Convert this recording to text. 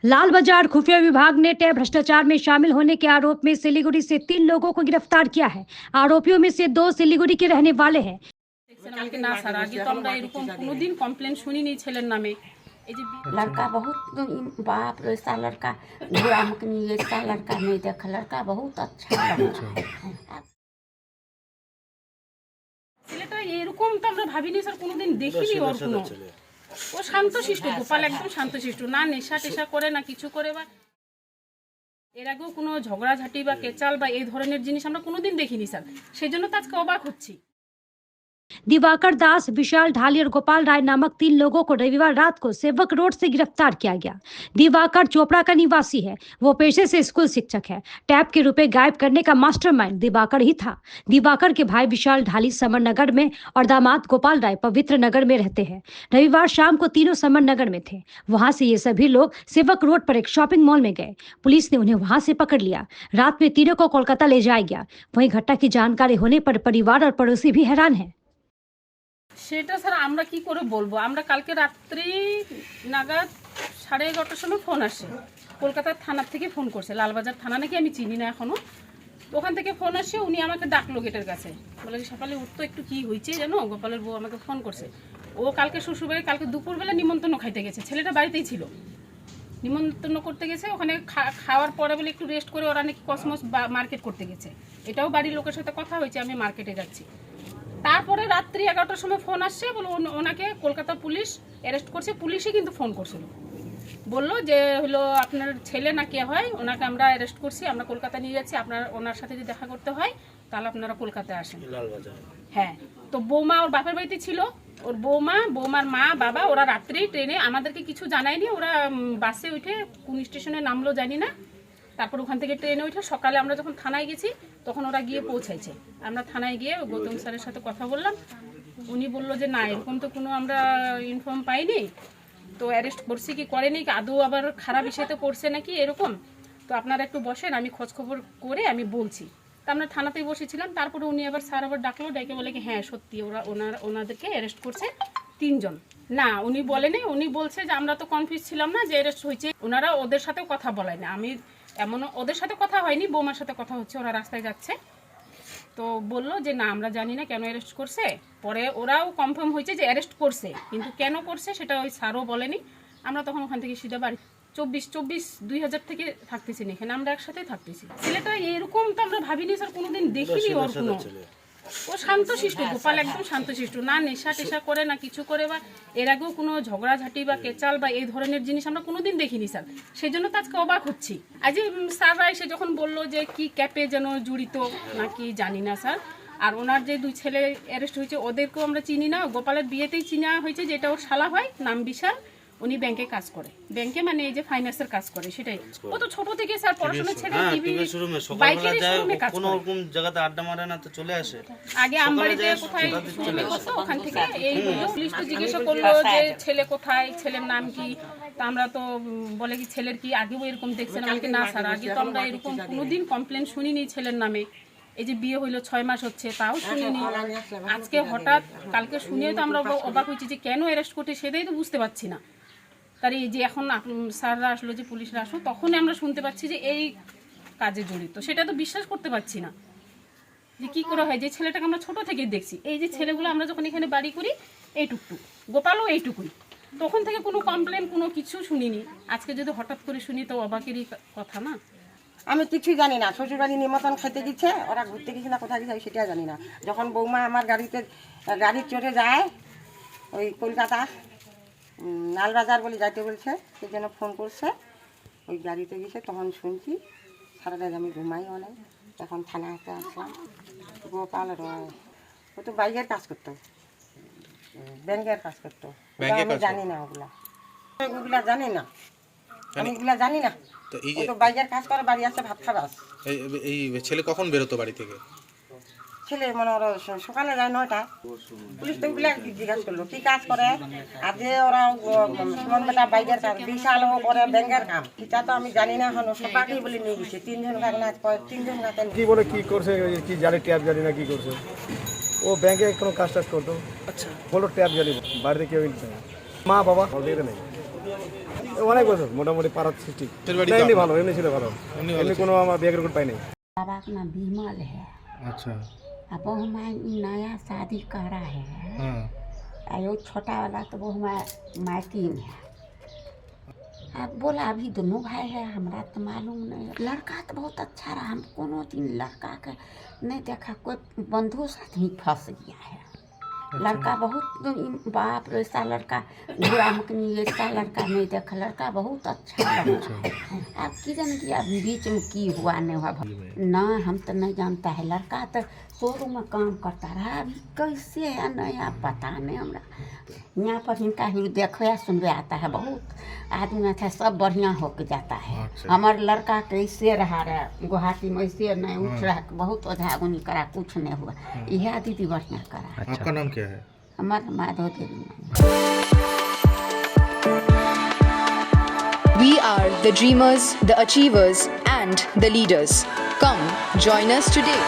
लाल बाजार खुफिया विभाग ने टैब भ्रष्टाचार में शामिल होने के आरोप में सिलीगुड़ी से 3 लोगों को गिरफ्तार किया है। आरोपियों में से 2 सिलीगुड़ी के रहने वाले हैं। ना सर आगे तो আমরা এরকম কোনোদিন কমপ্লেন শুনিনি ছেলের নামে। এই যে लड़का बहुत बाप रे, ऐसा लड़का बुरा मकनी, ऐसा लड़का नहीं देखा। लड़का बहुत अच्छा लड़का है। ছেলেটা এরকম তো আমরা ভাবিনি স্যার, কোনোদিন দেখিনি ওর কোনো। ও শান্তশিষ্ট, গোপাল একদম শান্তশিষ্ট, না নেশা টেশা করে না কিছু করে, বা এর আগেও কোনো ঝগড়াঝাটি বা কেচাল বা এই ধরনের জিনিস আমরা কোনোদিন দেখিনি স্যার। সেই জন্য তো আজকে অবাক হচ্ছি। दिवाकर दास, विशाल ढाली और गोपाल राय नामक 3 लोगों को रविवार रात को सेवक रोड से गिरफ्तार किया गया। दिवाकर चोपड़ा का निवासी है। वो पेशे से स्कूल शिक्षक है। टैब के रुपए गायब करने का मास्टरमाइंड दिवाकर ही था। दिवाकर के भाई विशाल ढाली समर नगर में और दामाद गोपाल राय पवित्र नगर में रहते हैं। रविवार शाम को तीनों समर नगर में थे। वहां से ये सभी लोग सेवक रोड पर एक शॉपिंग मॉल में गए। पुलिस ने उन्हें वहां से पकड़ लिया। रात में तीनों को कोलकाता ले जाया गया। वहीं घटना की जानकारी होने पर परिवार और पड़ोसी भी हैरान है। সেটা স্যার আমরা কি করে বলবো। আমরা কালকে রাত্রি নাগাদ 11:30টার সময় ফোন আসে, কলকাতার থানার থেকে ফোন করছে। লালবাজার থানা নাকি, আমি চিনি না এখনো। ওখান থেকে ফোন আসে, উনি আমাকে ডাকলো গেটের কাছে, বলে যে সকালে উঠতো একটু কি হয়েছে জানো, গোপালের বউ আমাকে ফোন করছে। ও কালকে শ্বশুরবাড়ি কালকে দুপুরবেলা নিমন্ত্রণ খাইতে গেছে, ছেলেটা বাড়িতেই ছিল, নিমন্ত্রণ করতে গেছে। ওখানে খাওয়ার পরে বলে একটু রেস্ট করে ওরা নাকি কসমস মার্কেট করতে গেছে। এটাও বাড়ির লোকের সাথে কথা হয়েছে, আমি মার্কেটে যাচ্ছি। তারপরে রাত্রি 11টার সময় ফোন আসছে, বলো ওনাকে কলকাতা পুলিশ অ্যারেস্ট করছে। পুলিশই কিন্তু ফোন করছিল, বললো যে হলো আপনার ছেলে না কে হয়, ওনাকে আমরা অ্যারেস্ট করছি, আমরা কলকাতা নিয়ে যাচ্ছি, আপনার ওনার সাথে যদি দেখা করতে হয় তাহলে আপনারা কলকাতায় আসেন। হ্যাঁ, তো বৌমা ওর বাপের বাড়িতে ছিল, ওর বৌমার মা বাবা ওরা রাত্রি ট্রেনে, আমাদেরকে কিছু জানায়নি। ওরা বাসে উঠে কোন স্টেশনে নামলো জানি না, তারপর ওখান থেকে ট্রেনে উঠে সকালে আমরা যখন থানায় গেছি তখন ওরা গিয়ে পৌঁছাইছে। আমরা থানায় গিয়ে গৌতম স্যারের সাথে কথা বললাম। উনি বললো যে না, এরকম তো কোনো আমরা ইনফর্ম পাইনি, তো অ্যারেস্ট করছি কি করেনি, আদৌ আবার খারাপ বিষয়তে পড়ছে নাকি এরকম, তো আপনারা একটু বসেন, আমি খোঁজখবর করে আমি বলছি। তো আমরা থানাতেই বসেছিলাম। তারপরে উনি আবার স্যার আবার ডাকলো, ডেকে বলে কি হ্যাঁ সত্যি ওনাদেরকে অ্যারেস্ট করছে 3 জন। না উনি বলেনি, উনি বলছে যে আমরা তো কনফিউজ ছিলাম না যে অ্যারেস্ট হয়েছে। ওনারা ওদের সাথেও কথা বলায় না, আমি এমন ওদের সাথে কথা হয়নি, বৌমার সাথে কথা হচ্ছে, ওরা রাস্তায় যাচ্ছে। তো বললো যে না আমরা জানি না কেন অ্যারেস্ট করছে। পরে ওরাও কনফার্ম হয়েছে যে অ্যারেস্ট করছে, কিন্তু কেন করছে সেটা ওই স্যারও বলেনি। আমরা তখন ওখান থেকে সিধা বাড়ি 24/2000 থেকে থাকতেছি না, এখানে আমরা একসাথে থাকতেছি। ছেলেটা এরকম তো আমরা ভাবিনি স্যার, কোনোদিন দেখিনি ওর কোনো। ও শান্তশিষ্ট, গোপাল একদম শান্তশিষ্ট, না নেশা টেশা করে না কিছু করে, বা এর আগেও কোনো ঝগড়াঝাটি বা কেচাল বা এই ধরনের জিনিস আমরা কোনোদিন দেখিনি স্যার। সেই জন্য তো আজকে অবাক হচ্ছি। আজ স্যাররা এসে যখন বললো যে কি ক্যাপে যেন জড়িত নাকি জানি না স্যার, আর ওনার যে 2 ছেলে অ্যারেস্ট হয়েছে ওদেরকেও আমরা চিনি না। গোপালের বিয়েতেই চিনা হয়েছে যে এটা ওর শালা হয়, নাম বিশাল, উনি ব্যাংকে কাজ করে, ব্যাংকে মানে এই যে ফাইন্যান্সের কাজ করে। সেটাই ও তো ছোট থেকে স্যার পড়াশোনা ছেড়ে বাইকের শোরুমে কাজ করে, কোন জায়গাতে আড্ডা মারে না তো চলে আসে। আগে আমবাড়িতে কোথায় শোরুমে করতো, ওখান থেকে এই পুলিশ তো জিজ্ঞাসা করলো যে ছেলে কোথায়, ছেলের নাম কি। তা আমরা তো বলে কি ছেলের কি আগেও এরকম দেখছেন, আমাকে না স্যার আগে তো আমরা এরকম কোনোদিন কমপ্লেন শুনিনি ছেলের নামে। এই যে বিয়ে হইলো 6 মাস হচ্ছে তাও শুনিনি, আজকে হঠাৎ কালকে শুনে তো আমরা অবাক হয়েছি যে কেন অ্যারেস্ট করতে, সেটাই তো বুঝতে পারছি না। তার এই যে এখন স্যাররা আসলো, যে পুলিশরা আসলো, তখনই আমরা শুনতে পাচ্ছি যে এই কাজে জড়িত, সেটা তো বিশ্বাস করতে পারছি না যে কি করে হয়। যে ছেলেটাকে আমরা ছোট থেকেই দেখছি, এই যে ছেলেগুলো আমরা যখন এখানে বাড়ি করি এইটুকু, গোপালও এইটুকুই, তখন থেকে কোনো কমপ্লেন কোনো কিছু শুনিনি। আজকে যদি হঠাৎ করে শুনি তো অবাকেরই কথা না। আমি কিছুই জানি না, শ্বশুরবাড়ি নিমন্ত্রণ খেতে গেছে, ওরা ঘুরতে গেছে না কোথায় গেছে সেটা জানি না। যখন বৌমা আমার গাড়ি চড়ে যায় ওই কলকাতা লালবাজার বলে যাইতে বলছে, সেই জন্য ফোন করছে, ওই গাড়িতে গেছে, তখন শুনছি। সারা রাত আমি ঘুমাই অনেক। এখন থানাতে আসলাম। গোপাল রয় ও তো বাইকের কাজ করতো, ব্যাংকের কাজ করতো, আমি জানি না ওগুলা জানি না, আমি এগুলা জানি না। ও তো বাইকের কাজ করে, বাড়ি আসে ভাত খাবাস। এই ছেলে কখন বেরোতো বাড়ি থেকে? ছেলে মনে ওরা সকালে যায় 9টা। পুলিশ তো ওগুলা জিজ্ঞাসা করলো কি কাজ করে, আর যে ওরা সুমন বেটা বাইকের কাজ, বিশাল করে ব্যাংকের কাম, এটা তো আমি জানি না। এখন সকালেই বলে নিয়ে গেছে 3 জন কাজ করে, 3 জন কি বলে কি করছে, কি জানি ট্যাব জানি না কি করছে। ও ব্যাংকে কোনো কাজ টাজ করতো, আচ্ছা বলো ট্যাব জানি, বাড়িতে কেউ মা বাবা নেই। অনেক বছর মোটামুটি পাড়ার সৃষ্টি তোর বাড়ি না, তো এমনি আপনার? ভালো এমনি ছিল ভালো এমনি ভালো এমনি কোনো আমার বিয়ে রেকর্ড পাই নাই बाबा का नाम विमल है। আচ্ছা अब बहू मैं नया शादी करा है। হ্যাঁ आयो छोटा वाला तो वो मायकी में है। अब बोला अभी दोनों भाई है हमरा तो मालूम नहीं। लड़का तो बहुत अच्छा रहा, हम कोनो दिन लड़का के नहीं देखा, कोई बंधु साथ ही फंस गया है। लड़का बहुत बाप रे, ऐसा लड़का बुरा मकनी, ऐसा लड़का नहीं देखा, लड़का बहुत अच्छा लड़का है। अब की जाने कि अभी बीच में की हुआ नहीं हुआ ना, हम तो नहीं जानता है। लड़का तो शोरूम में काम करता रहा, अभी कैसे है नया पता नहीं हमरा। यहाँ पर इनका ही देखया सुनवे आता है, बहुत आदमी था सब बढ़िया होके जाता है। हमार लड़का कैसे रहा गुवाहाटी में, ऐसे नहीं उठ रहा, बहुत ओझागुनी करा, कुछ नहीं हुआ। यह दीदी बढ़िया करा। आपका नाम क्या है हमार माधव देवी नाम। We are the dreamers, the achievers, and the leaders. Come, join us today.